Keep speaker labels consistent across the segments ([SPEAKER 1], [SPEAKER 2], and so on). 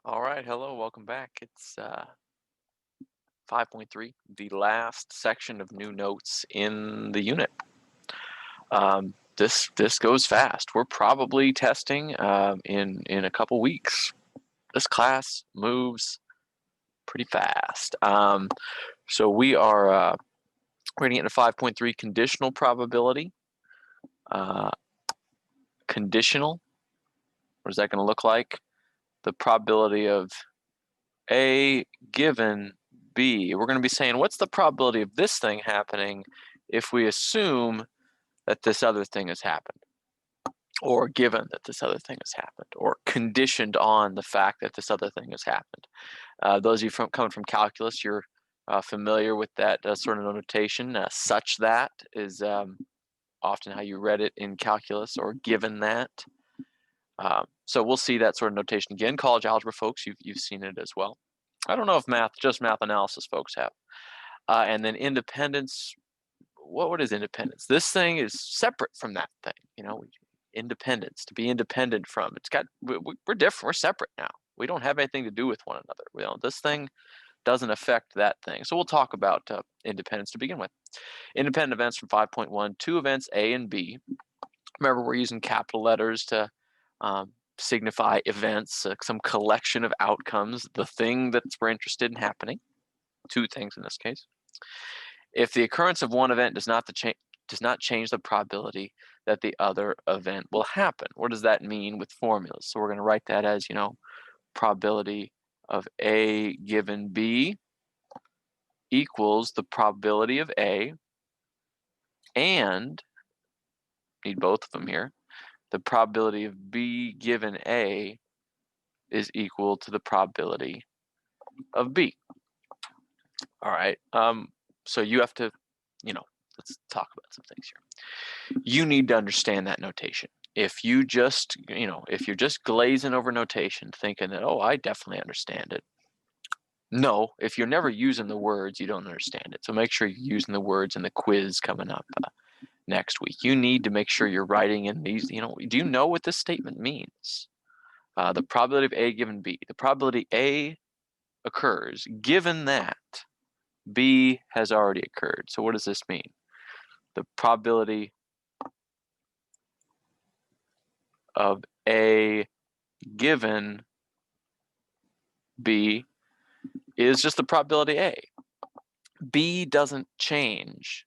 [SPEAKER 1] All right, hello, welcome back. It's 5.3, the last section of new notes in the unit. This goes fast. We're probably testing in a couple weeks. This class moves pretty fast. So we are we're going to get into 5.3 conditional probability. Uh, conditional, what is that going to look like? The probability of A given B. We're going to be saying, what's the probability of this thing happening if we assume that this other thing has happened, or given that this other thing has happened, or conditioned on the fact that this other thing has happened. Those of you coming from calculus, you're familiar with that sort of notation. Such that is often how you read it in calculus, or given that. So we'll see that sort of notation again. College algebra folks, you've seen it as well. I don't know if just math analysis folks have. And then independence, what is independence? This thing is separate from that thing, independence, to be independent from. We're different, we're separate now. We don't have anything to do with one another. This thing doesn't affect that thing. So we'll talk about independence to begin with. Independent events from 5.1, two events A and B. Remember, we're using capital letters to signify events, some collection of outcomes, the thing that we're interested in happening, two things in this case. If the occurrence of one event does not change the probability that the other event will happen. What does that mean with formulas? So we're going to write that as, probability of A given B equals the probability of A, and need both of them here. The probability of B given A is equal to the probability of B. All right. So you have to, let's talk about some things here. You need to understand that notation. If you just, if you're just glazing over notation, thinking that, oh, I definitely understand it. No, if you're never using the words, you don't understand it. So make sure you're using the words in the quiz coming up next week. You need to make sure you're writing in these, do you know what this statement means? The probability of A given B. The probability A occurs given that B has already occurred. So what does this mean? The probability of A given B is just the probability A. B doesn't change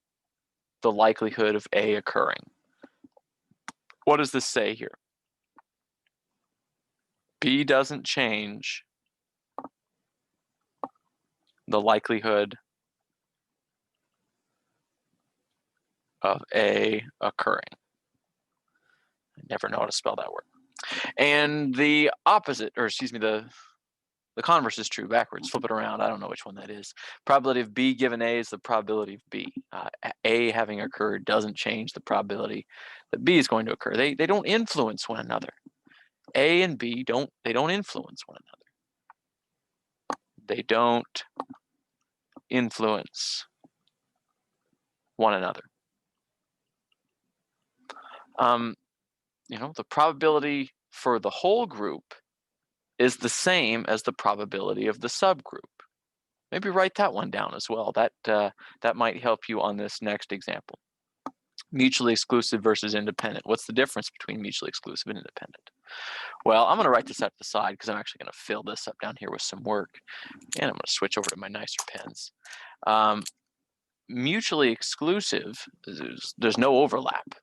[SPEAKER 1] the likelihood of A occurring. What does this say here? B doesn't change the likelihood of A occurring. I never know how to spell that word. And the opposite, or excuse me, the converse is true backwards. Flip it around. I don't know which one that is. Probability of B given A is the probability of B. A having occurred doesn't change the probability that B is going to occur. They don't influence one another. A and B don't influence one another. They don't influence one another. The probability for the whole group is the same as the probability of the subgroup. Maybe write that one down as well. That might help you on this next example. Mutually exclusive versus independent. What's the difference between mutually exclusive and independent? Well, I'm going to write this up to the side because I'm actually going to fill this up down here with some work. And I'm going to switch over to my nicer pens. Mutually exclusive, there's no overlap.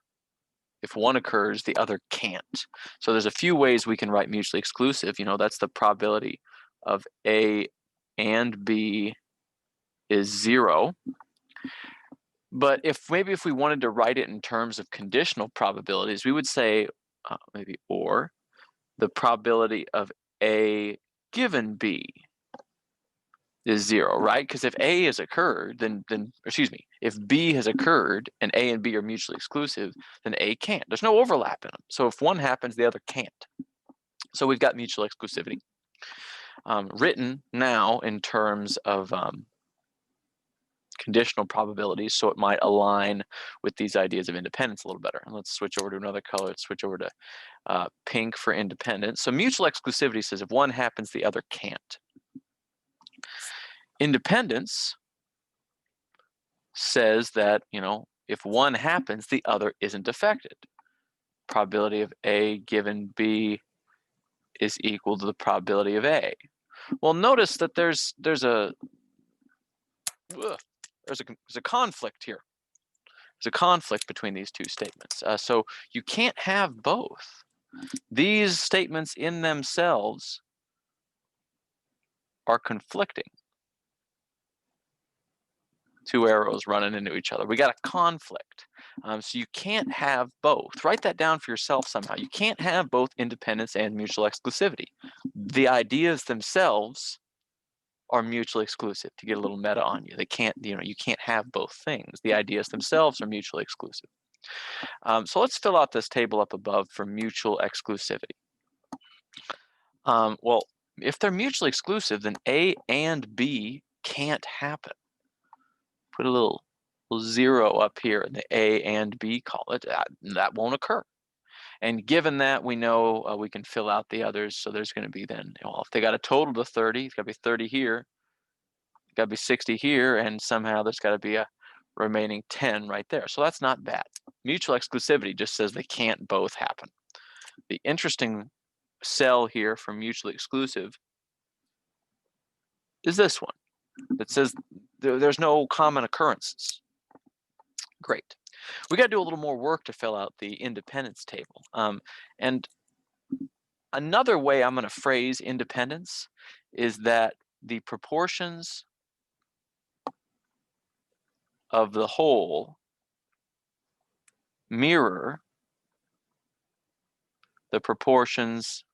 [SPEAKER 1] If one occurs, the other can't. So there's a few ways we can write mutually exclusive. That's the probability of A and B is 0. But if we wanted to write it in terms of conditional probabilities, we would say maybe or the probability of A given B is 0, right? Because if A has occurred, then if B has occurred and A and B are mutually exclusive, then A can't. There's no overlap in them. So if one happens, the other can't. So we've got mutual exclusivity. Written now in terms of conditional probabilities, so it might align with these ideas of independence a little better. And let's switch over to another color. Let's switch over to pink for independence. So mutual exclusivity says if one happens, the other can't. Independence says that, if one happens, the other isn't affected. Probability of A given B is equal to the probability of A. Well, notice that there's a conflict here. There's a conflict between these two statements. So you can't have both. These statements in themselves are conflicting. Two arrows running into each other. We got a conflict. So you can't have both. Write that down for yourself somehow. You can't have both independence and mutual exclusivity. The ideas themselves are mutually exclusive. To get a little meta on you, they can't. You can't have both things. The ideas themselves are mutually exclusive. So let's fill out this table up above for mutual exclusivity. Well, if they're mutually exclusive, then A and B can't happen. Put a little 0 up here in the A and B column. That won't occur. And given that, we know we can fill out the others. So there's going to be then, if they got a total to 30, it's got to be 30 here. It's got to be 60 here. And somehow there's got to be a remaining 10 right there. So that's not bad. Mutual exclusivity just says they can't both happen. The interesting cell here for mutually exclusive is this one that says there's no common occurrences. Great. We got to do a little more work to fill out the independence table. And another way I'm going to phrase independence is that the proportions of the whole mirror the proportions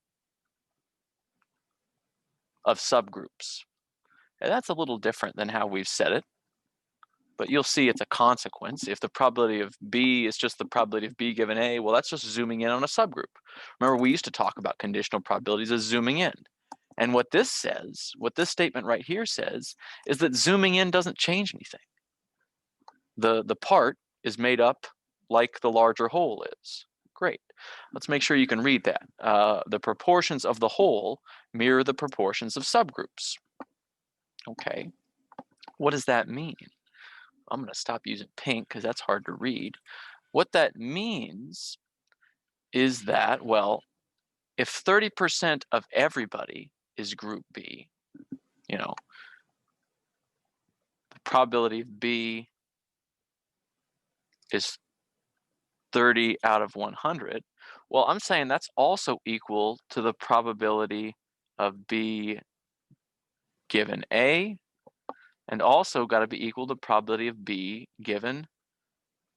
[SPEAKER 1] of subgroups. And that's a little different than how we've said it, but you'll see it's a consequence. If the probability of B is just the probability of B given A, well, that's just zooming in on a subgroup. Remember, we used to talk about conditional probabilities as zooming in. And what this says, what this statement right here says, is that zooming in doesn't change anything. The part is made up like the larger whole is. Great. Let's make sure you can read that. The proportions of the whole mirror the proportions of subgroups. Okay. What does that mean? I'm going to stop using pink because that's hard to read. What that means is that, well, if 30% of everybody is group B, the probability of B is 30 out of 100. Well, I'm saying that's also equal to the probability of B given A, and also got to be equal to the probability of B given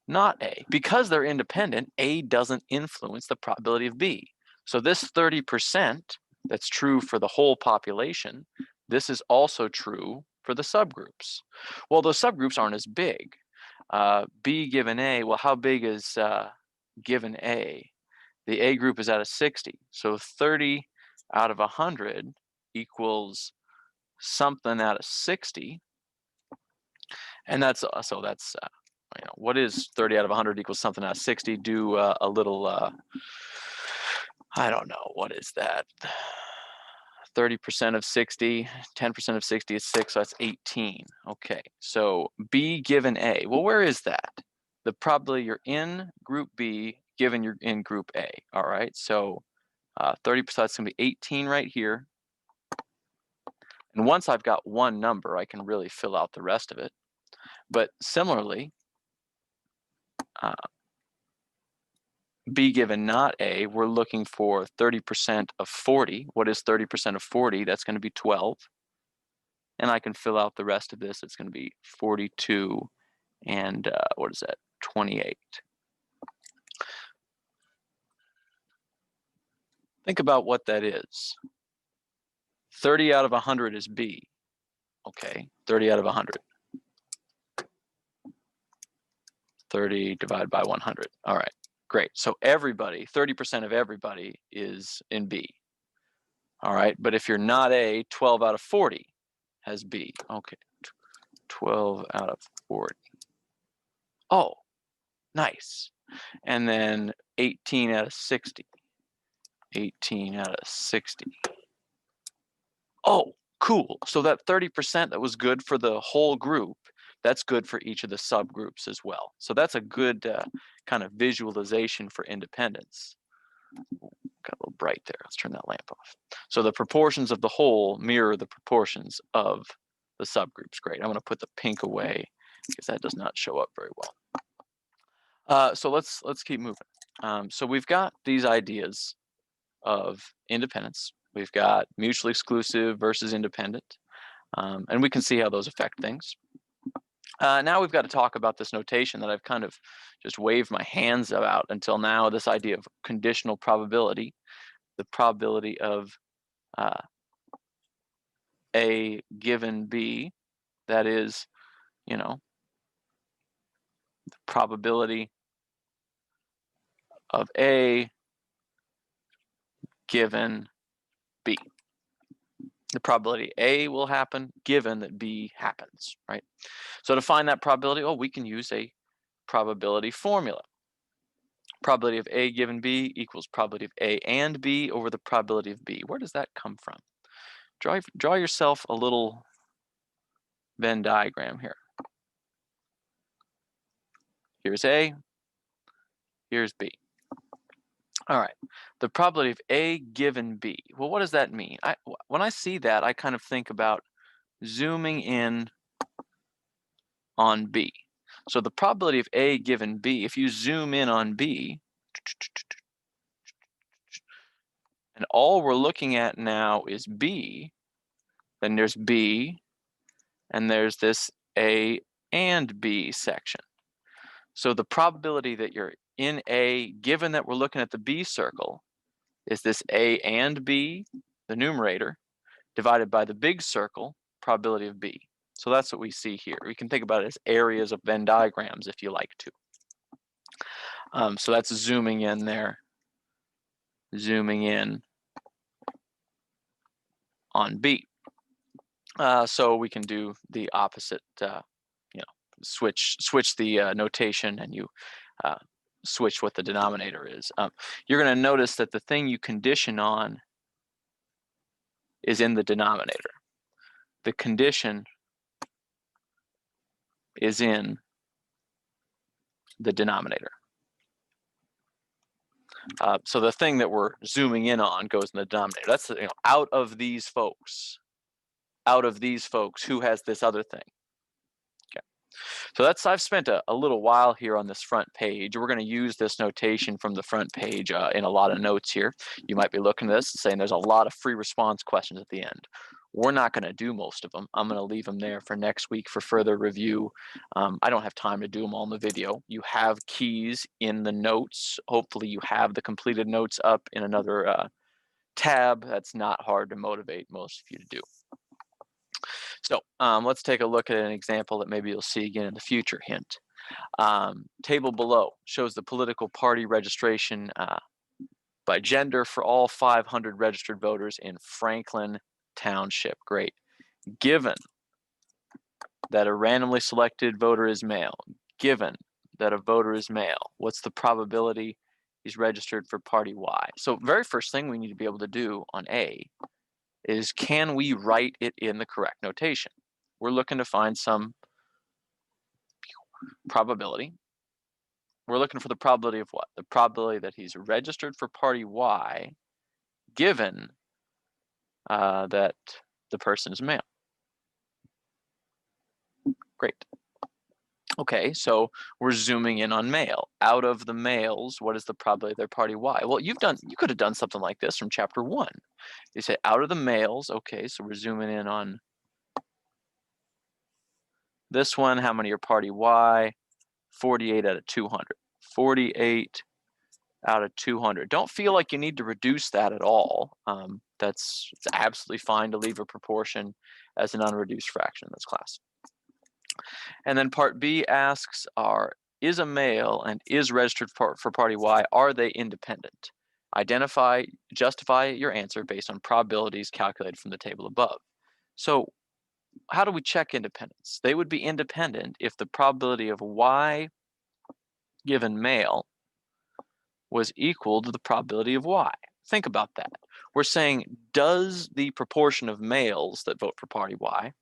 [SPEAKER 1] not A. Because they're independent, A doesn't influence the probability of B. So this 30% that's true for the whole population, this is also true for the subgroups. Well, those subgroups aren't as big. B given A, well, how big is given A? The A group is out of 60. So 30 out of 100 equals something out of 60. And that's what is 30 out of 100 equals something out of 60? Do a little, I don't know, what is that? 30% of 60, 10% of 60 is 6, so that's 18. Okay, so B given A. Well, where is that? The probability you're in group B given you're in group A. All right, so 30%, that's going to be 18 right here. And once I've got one number, I can really fill out the rest of it. But similarly, B given not A, we're looking for 30% of 40. What is 30% of 40? That's going to be 12. And I can fill out the rest of this. It's going to be 42 and what is that? 28. Think about what that is. 30 out of 100 is B. Okay, 30 out of 100. 30 divided by 100. All right, great. So everybody, 30% of everybody is in B. All right, but if you're not A, 12 out of 40 has B. Okay, 12 out of 40. Oh, nice. And then 18 out of 60. 18 out of 60. Oh, cool. So that 30% that was good for the whole group, that's good for each of the subgroups as well. So that's a good kind of visualization for independence. Got a little bright there. Let's turn that lamp off. So the proportions of the whole mirror the proportions of the subgroups. Great. I'm going to put the pink away because that does not show up very well. So let's keep moving. So we've got these ideas of independence. We've got mutually exclusive versus independent, and we can see how those affect things. Now we've got to talk about this notation that I've kind of just waved my hands about until now, this idea of conditional probability, the probability of A given B, that is, you know, the probability of A given B. The probability A will happen given that B happens, right? So to find that probability, we can use a probability formula. Probability of A given B equals probability of A and B over the probability of B. Where does that come from? Draw yourself a little Venn diagram here. Here's A, here's B. All right, the probability of A given B. Well, what does that mean? When I see that, I kind of think about zooming in on B. So the probability of A given B, if you zoom in on B, and all we're looking at now is B, then there's B, and there's this A and B section. So the probability that you're in A, given that we're looking at the B circle, is this A and B, the numerator, divided by the big circle, probability of B. So that's what we see here. We can think about it as areas of Venn diagrams if you like to. So that's zooming in there, zooming in on B. So we can do the opposite, switch the notation, and you switch what the denominator is. You're going to notice that the thing you condition on is in the denominator. The condition is in the denominator. So the thing that we're zooming in on goes in the denominator. That's, out of these folks, who has this other thing? Okay. So I've spent a little while here on this front page. We're going to use this notation from the front page in a lot of notes here. You might be looking at this and saying there's a lot of free response questions at the end. We're not going to do most of them. I'm going to leave them there for next week for further review. I don't have time to do them all in the video. You have keys in the notes. Hopefully you have the completed notes up in another tab. That's not hard to motivate most of you to do. So let's take a look at an example that maybe you'll see again in the future. Hint. Table below shows the political party registration by gender for all 500 registered voters in Franklin Township. Great. Given that a randomly selected voter is male, given that a voter is male, what's the probability he's registered for party Y? So very first thing we need to be able to do on A is, can we write it in the correct notation? We're looking to find some probability. We're looking for the probability of what? The probability that he's registered for party Y, given that the person is male. Great. Okay, so we're zooming in on male. Out of the males, what is the probability of their party Y? Well, you could have done something like this from chapter 1. You say out of the males, okay, so we're zooming in on this one. How many are party Y? 48 out of 200. 48 out of 200. Don't feel like you need to reduce that at all. It's absolutely fine to leave a proportion as an unreduced fraction in this class. And then part B asks, is a male and is registered for party Y, are they independent? Justify your answer based on probabilities calculated from the table above. So how do we check independence? They would be independent if the probability of y given male was equal to the probability of y. Think about that. We're saying, does the proportion of males that vote for party Y,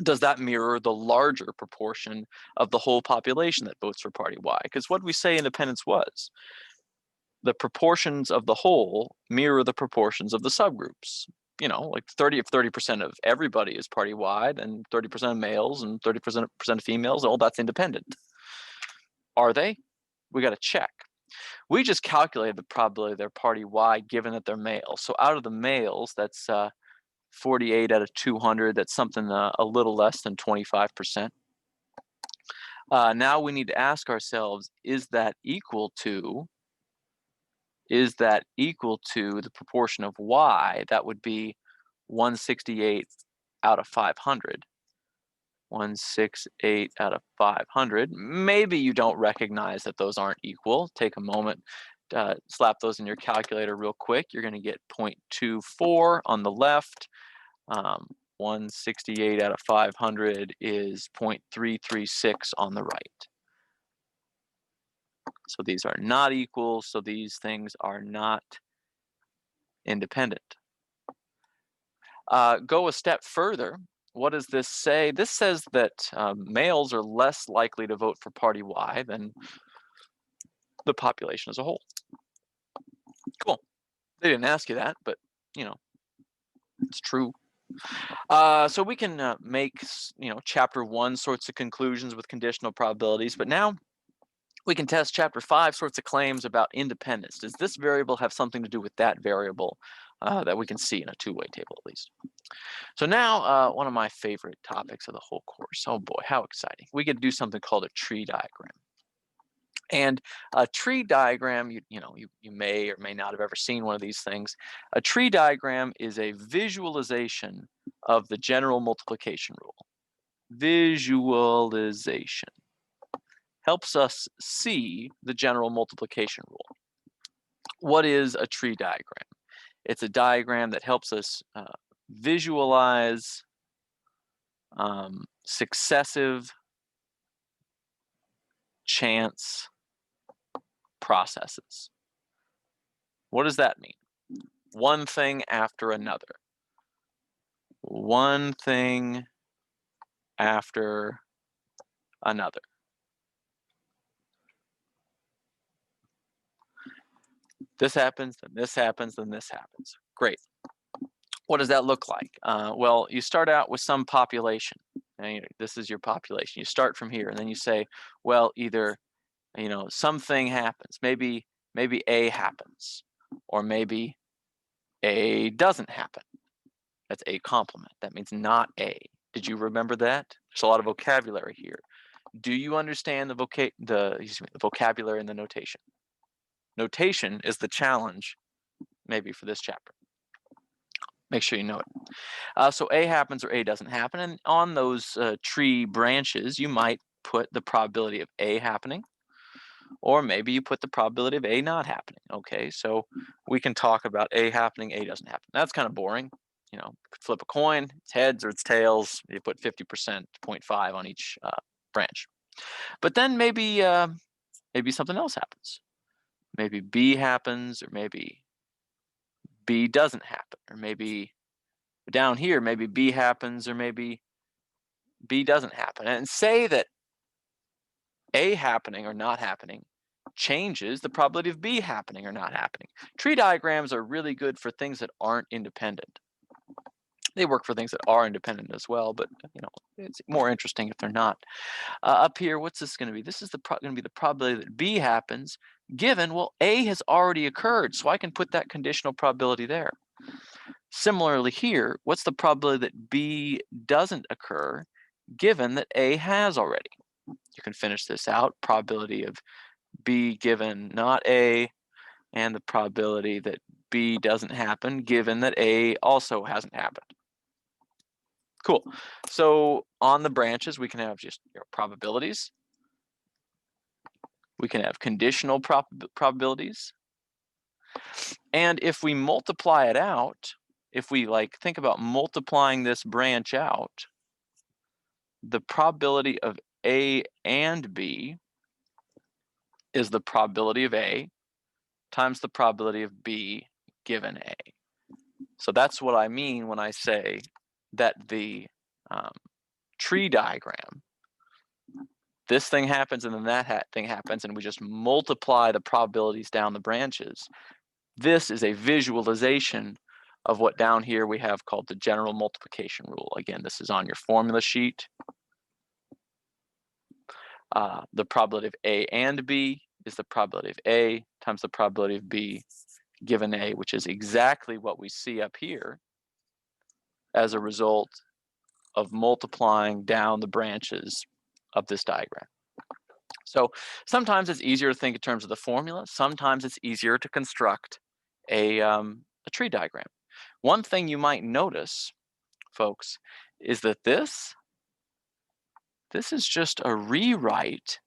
[SPEAKER 1] does that mirror the larger proportion of the whole population that votes for party Y? Because what we say independence was, the proportions of the whole mirror the proportions of the subgroups. You know, like 30% of everybody is party Y, then 30% of males and 30% of females, all that's independent. Are they? We got to check. We just calculated the probability of their party Y given that they're males. So out of the males, that's 48 out of 200. That's something a little less than 25%. Now we need to ask ourselves, is that equal to the proportion of Y? That would be 168 out of 500. 168 out of 500. Maybe you don't recognize that those aren't equal. Take a moment, slap those in your calculator real quick. You're going to get 0.24 on the left. 168 out of 500 is 0.336 on the right. So these are not equal, so these things are not independent. Go a step further. What does this say? This says that males are less likely to vote for party Y than the population as a whole. Cool. They didn't ask you that, but you know, it's true. So we can make, chapter 1 sorts of conclusions with conditional probabilities, but now we can test chapter 5 sorts of claims about independence. Does this variable have something to do with that variable that we can see in a two-way table at least? So now, one of my favorite topics of the whole course. Oh boy, how exciting. We get to do something called a tree diagram. And a tree diagram, you may or may not have ever seen one of these things. A tree diagram is a visualization of the general multiplication rule. Visualization helps us see the general multiplication rule. What is a tree diagram? It's a diagram that helps us visualize successive chance processes. What does that mean? One thing after another. One thing after another. This happens, then this happens, then this happens. Great. What does that look like? Well, you start out with some population. This is your population. You start from here, and then you say, well, either something happens. Maybe A happens, or maybe A doesn't happen. That's A complement. That means not A. Did you remember that? There's a lot of vocabulary here. Do you understand the vocabulary and the notation? Notation is the challenge, maybe for this chapter. Make sure you know it. So A happens or A doesn't happen, and on those tree branches, you might put the probability of A happening, or maybe you put the probability of A not happening. Okay, so we can talk about A happening, A doesn't happen. That's kind of boring. You could flip a coin, it's heads or it's tails. You put 50%, 0.5 on each branch. But then maybe something else happens. Maybe B happens, or maybe B doesn't happen, or maybe down here, maybe B happens, or maybe B doesn't happen. And say that A happening or not happening changes the probability of B happening or not happening. Tree diagrams are really good for things that aren't independent. They work for things that are independent as well, but it's more interesting if they're not. Up here, what's this going to be? This is going to be the probability that B happens, given, well, A has already occurred, so I can put that conditional probability there. Similarly here, what's the probability that B doesn't occur, given that A has already? You can finish this out. Probability of B given not A, and the probability that B doesn't happen, given that A also hasn't happened. Cool. So on the branches, we can have just probabilities. We can have conditional probabilities. And if we multiply it out, if we like think about multiplying this branch out, the probability of A and B is the probability of A times the probability of B given A. So that's what I mean when I say that the tree diagram, this thing happens and then that thing happens, and we just multiply the probabilities down the branches. This is a visualization of what down here we have called the general multiplication rule. Again, this is on your formula sheet. The probability of A and B is the probability of A times the probability of B given A, which is exactly what we see up here as a result of multiplying down the branches of this diagram. So sometimes it's easier to think in terms of the formula. Sometimes it's easier to construct a tree diagram. One thing you might notice, folks, is that this is just a rewrite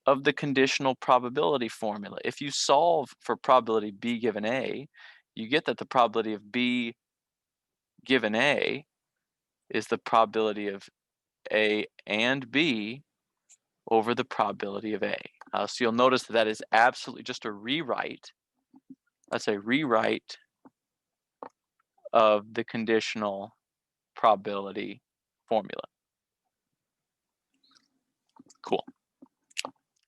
[SPEAKER 1] of the conditional probability formula. If you solve for probability B given A, you get that the probability of B given A is the probability of A and B over the probability of A. So you'll notice that is absolutely just a rewrite. That's a rewrite of the conditional probability formula. Cool.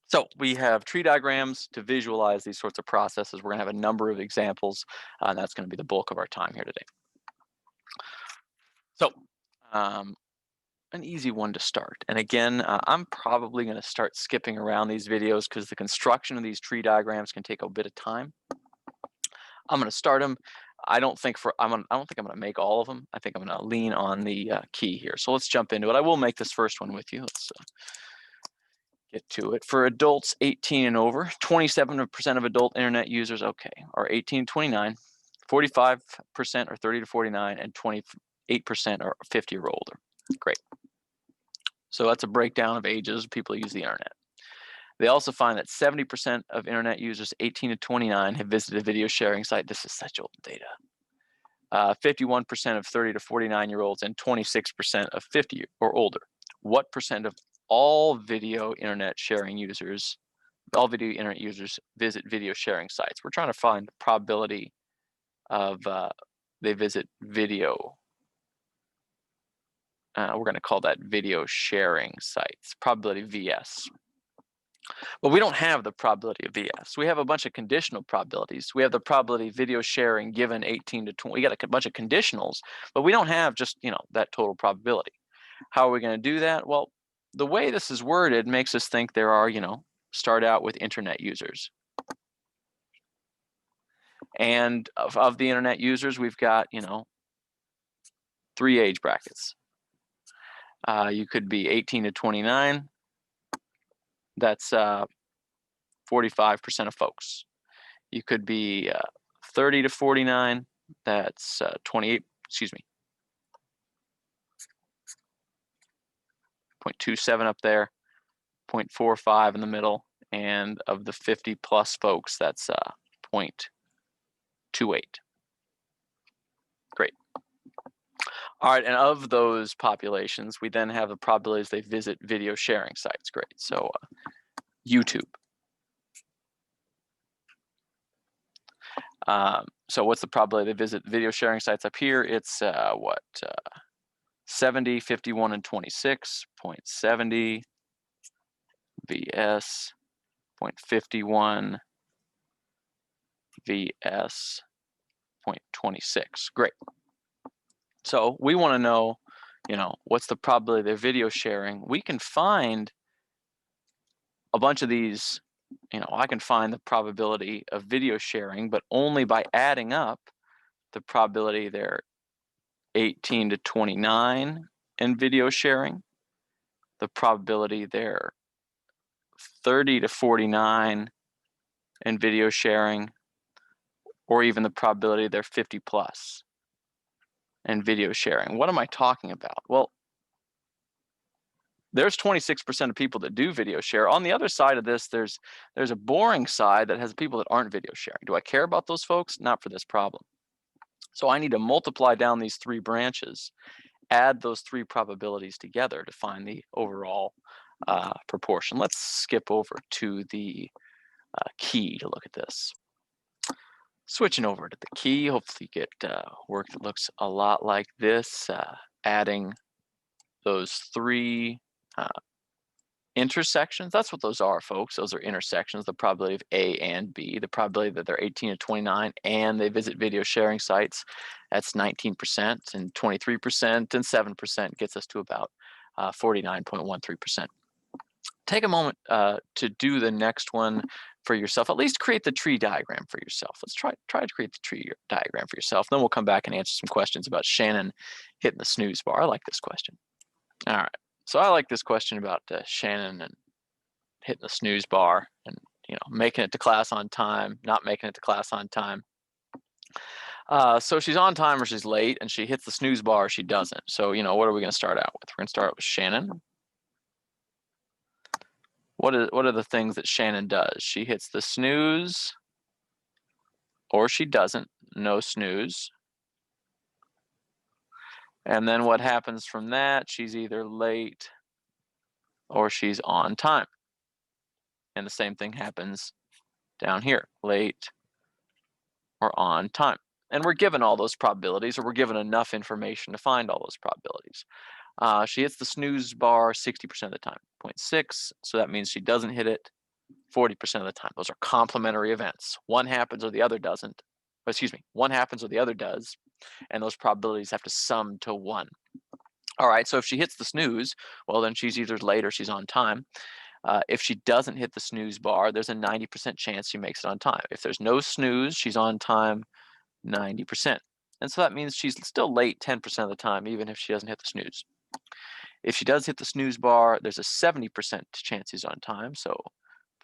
[SPEAKER 1] So we have tree diagrams to visualize these sorts of processes. We're going to have a number of examples, and that's going to be the bulk of our time here today. So an easy one to start. And again, I'm probably going to start skipping around these videos because the construction of these tree diagrams can take a bit of time. I'm going to start them. I don't think I'm going to make all of them. I think I'm going to lean on the key here. So let's jump into it. I will make this first one with you. Let's get to it. For adults 18 and over, 27% of adult internet users, are 18 to 29, 45% are 30 to 49, and 28% are 50 or older. Great. So that's a breakdown of ages of people who use the internet. They also find that 70% of internet users 18 to 29 have visited a video sharing site. This is such old data. 51% of 30 to 49-year-olds and 26% of 50 or older. What percent of all video internet users visit video sharing sites? We're trying to find the probability of they visit video. We're going to call that video sharing sites, probability VS. But we don't have the probability of VS. We have a bunch of conditional probabilities. We have the probability of video sharing given 18 to 20. We got a bunch of conditionals, but we don't have just, that total probability. How are we going to do that? Well, the way this is worded makes us think there are, start out with internet users. And of the internet users, we've got, 3 age brackets. You could be 18 to 29. That's 45% of folks. You could be 30 to 49. That's 0.27 up there, 0.45 in the middle, and of the 50 plus folks, that's 0.28. Great. All right, and of those populations, we then have the probabilities they visit video sharing sites. Great. So YouTube. So what's the probability they visit video sharing sites up here? It's 70, 51, and 26, 0.70 VS, 0.51 VS, 0.26. Great. So we want to know, what's the probability of video sharing? We can find a bunch of these, I can find the probability of video sharing, but only by adding up the probability they're 18 to 29 in video sharing, the probability they're 30 to 49 in video sharing, or even the probability they're 50 plus in video sharing. What am I talking about? Well, there's 26% of people that do video share. On the other side of this, there's a boring side that has people that aren't video sharing. Do I care about those folks? Not for this problem. So I need to multiply down these 3 branches, add those 3 probabilities together to find the overall proportion. Let's skip over to the key to look at this. Switching over to the key, hopefully you get work that looks a lot like this, adding those 3 intersections. That's what those are, folks. Those are intersections, the probability of A and B, the probability that they're 18 to 29 and they visit video sharing sites. That's 19% and 23% and 7% gets us to about 49.13%. Take a moment to do the next one for yourself. At least create the tree diagram for yourself. Let's try to create the tree diagram for yourself. Then we'll come back and answer some questions about Shannon hitting the snooze bar. I like this question. All right. So I like this question about Shannon and hitting the snooze bar and making it to class on time, not making it to class on time. So she's on time or she's late, and she hits the snooze bar or she doesn't. So what are we going to start out with? We're going to start out with Shannon. What are the things that Shannon does? She hits the snooze or she doesn't, no snooze. And then what happens from that? She's either late or she's on time. And the same thing happens down here, late or on time. And we're given all those probabilities, or we're given enough information to find all those probabilities. She hits the snooze bar 60% of the time, 0.6. So that means she doesn't hit it 40% of the time. Those are complementary events. One happens or the other doesn't. One happens or the other does. And those probabilities have to sum to 1. All right, so if she hits the snooze, well, then she's either late or she's on time. If she doesn't hit the snooze bar, there's a 90% chance she makes it on time. If there's no snooze, she's on time 90%. And so that means she's still late 10% of the time, even if she doesn't hit the snooze. If she does hit the snooze bar, there's a 70% chance she's on time. So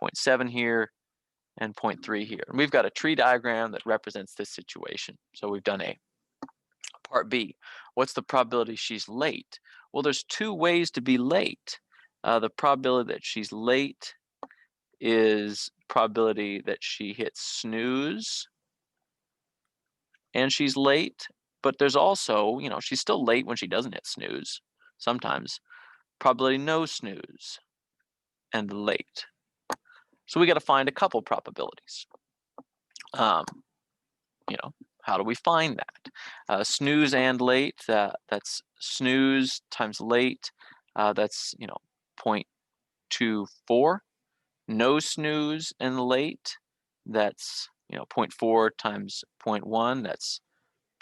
[SPEAKER 1] 0.7 here and 0.3 here. And we've got a tree diagram that represents this situation. So we've done A. Part B, what's the probability she's late? Well, there's 2 ways to be late. The probability that she's late is probability that she hits snooze and she's late, but there's also, she's still late when she doesn't hit snooze sometimes. Probability no snooze and late. So we got to find a couple probabilities. How do we find that? Snooze and late, that's snooze times late, that's 0.24. No snooze and late, that's 0.4 times 0.1, that's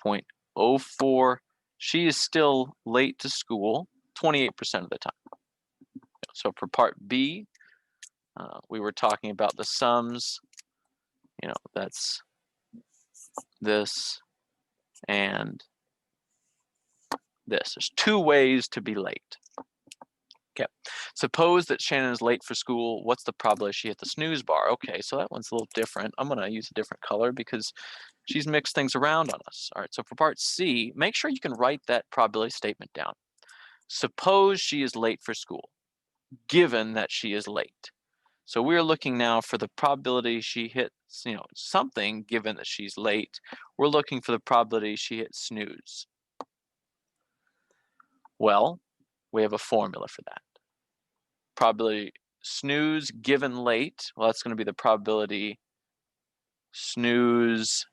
[SPEAKER 1] 0.04. She is still late to school 28% of the time. So for part B, we were talking about the sums, that's this and this. There's 2 ways to be late. Okay, suppose that Shannon is late for school. What's the probability she hit the snooze bar? Okay, so that one's a little different. I'm going to use a different color because she's mixed things around on us. All right, so for part C, make sure you can write that probability statement down. Suppose she is late for school, given that she is late. So we're looking now for the probability she hits, something, given that she's late. We're looking for the probability she hits snooze. Well, we have a formula for that. Probability snooze given late, well, that's going to be the probability snooze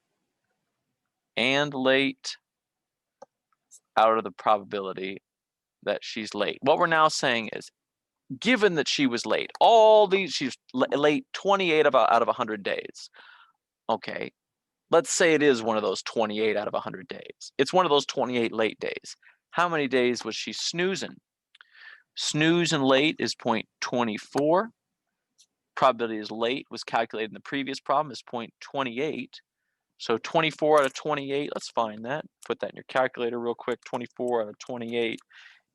[SPEAKER 1] and late out of the probability that she's late. What we're now saying is, given that she was late, she's late 28 out of 100 days. Okay, let's say it is one of those 28 out of 100 days. It's one of those 28 late days. How many days was she snoozing? Snooze and late is 0.24. Probability is late was calculated in the previous problem is 0.28. So 24 out of 28, let's find that. Put that in your calculator real quick. 24 out of 28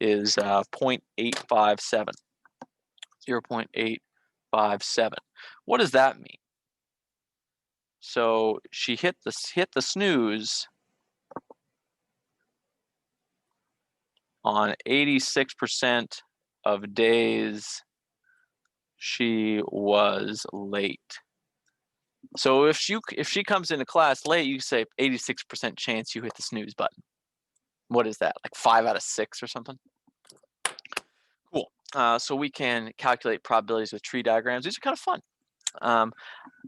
[SPEAKER 1] is 0.857. 0.857. What does that mean? So she hit the snooze on 86% of days she was late. So if she comes into class late, you say 86% chance you hit the snooze button. What is that? Like 5 out of 6 or something? Cool. So we can calculate probabilities with tree diagrams. These are kind of fun.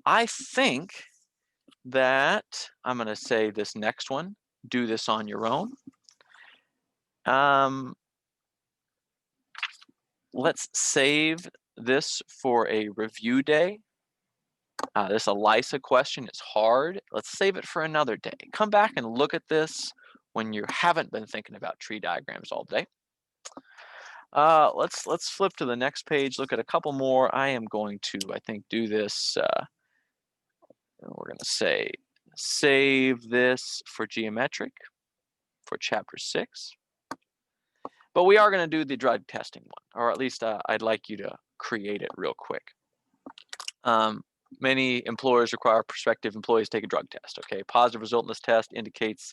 [SPEAKER 1] I think that I'm going to say this next one, do this on your own. Let's save this for a review day. This ELISA question is hard. Let's save it for another day. Come back and look at this when you haven't been thinking about tree diagrams all day. Let's flip to the next page, look at a couple more. I am going to, I think, do this. We're going to say save this for geometric for chapter 6. But we are going to do the drug testing one, or at least I'd like you to create it real quick. Many employers require prospective employees to take a drug test. Okay, positive result in this test indicates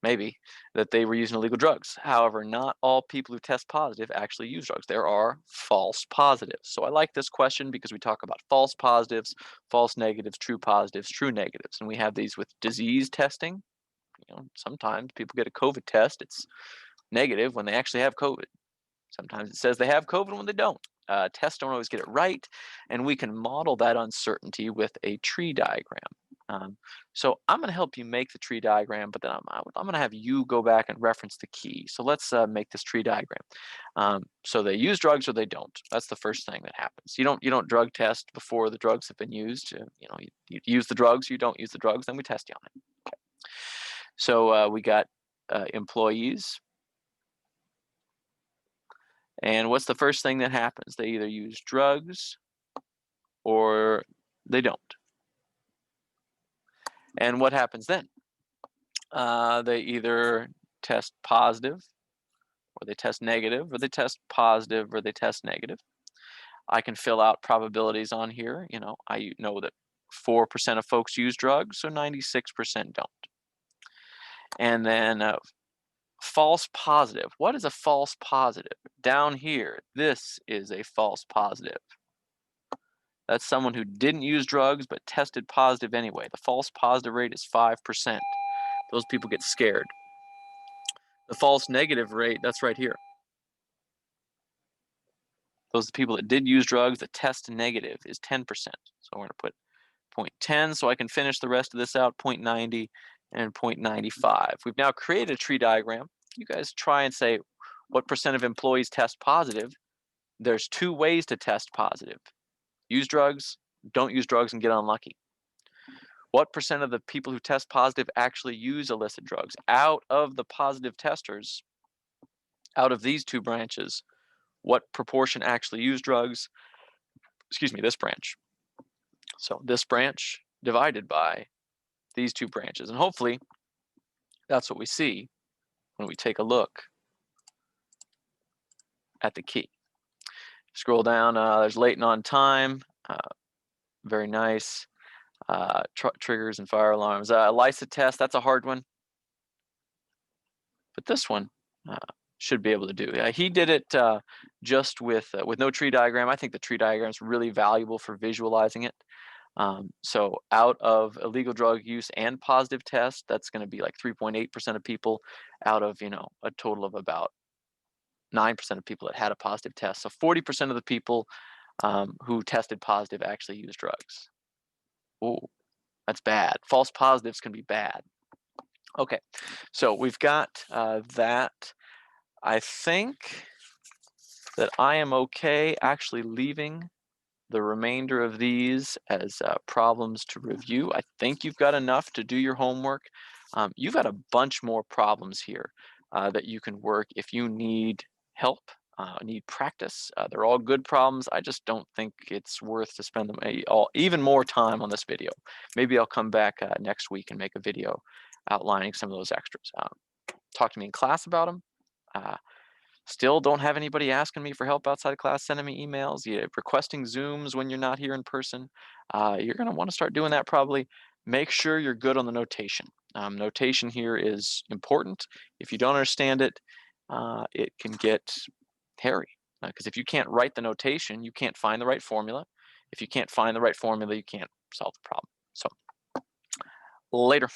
[SPEAKER 1] maybe that they were using illegal drugs. However, not all people who test positive actually use drugs. There are false positives. So I like this question because we talk about false positives, false negatives, true positives, true negatives. And we have these with disease testing. You know, sometimes people get a COVID test, it's negative when they actually have COVID. Sometimes it says they have COVID when they don't. Tests don't always get it right, and we can model that uncertainty with a tree diagram. So I'm going to help you make the tree diagram, but then I'm going to have you go back and reference the key. So let's make this tree diagram. So they use drugs or they don't. That's the first thing that happens. You don't drug test before the drugs have been used. You use the drugs, you don't use the drugs, then we test you on it. Okay. So we got employees. And what's the first thing that happens? They either use drugs or they don't. And what happens then? They either test positive or they test negative, or they test positive or they test negative. I can fill out probabilities on here. I know that 4% of folks use drugs, so 96% don't. And then false positive. What is a false positive? Down here, this is a false positive. That's someone who didn't use drugs but tested positive anyway. The false positive rate is 5%. Those people get scared. The false negative rate, that's right here. Those people that did use drugs that test negative is 10%. So we're going to put 0.10 so I can finish the rest of this out, 0.90 and 0.95. We've now created a tree diagram. You guys try and say what percent of employees test positive. There's 2 ways to test positive. Use drugs, don't use drugs and get unlucky. What percent of the people who test positive actually use illicit drugs? Out of the positive testers, out of these 2 branches, what proportion actually use drugs? Excuse me, this branch. So this branch divided by these 2 branches. And hopefully that's what we see when we take a look at the key. Scroll down, there's late and on time. Very nice. Triggers and fire alarms. ELISA test, that's a hard one. But this one should be able to do. He did it just with no tree diagram. I think the tree diagram is really valuable for visualizing it. So out of illegal drug use and positive test, that's going to be like 3.8% of people out of, a total of about 9% of people that had a positive test. So 40% of the people who tested positive actually used drugs. Ooh, that's bad. False positives can be bad. Okay, so we've got that. I think that I am okay actually leaving the remainder of these as problems to review. I think you've got enough to do your homework. You've got a bunch more problems here that you can work if you need help, need practice. They're all good problems. I just don't think it's worth to spend them even more time on this video. Maybe I'll come back next week and make a video outlining some of those extras. Talk to me in class about them. Still don't have anybody asking me for help outside of class, sending me emails, requesting Zooms when you're not here in person. You're going to want to start doing that probably. Make sure you're good on the notation. Notation here is important. If you don't understand it, it can get hairy. Because if you can't write the notation, you can't find the right formula. If you can't find the right formula, you can't solve the problem. So later.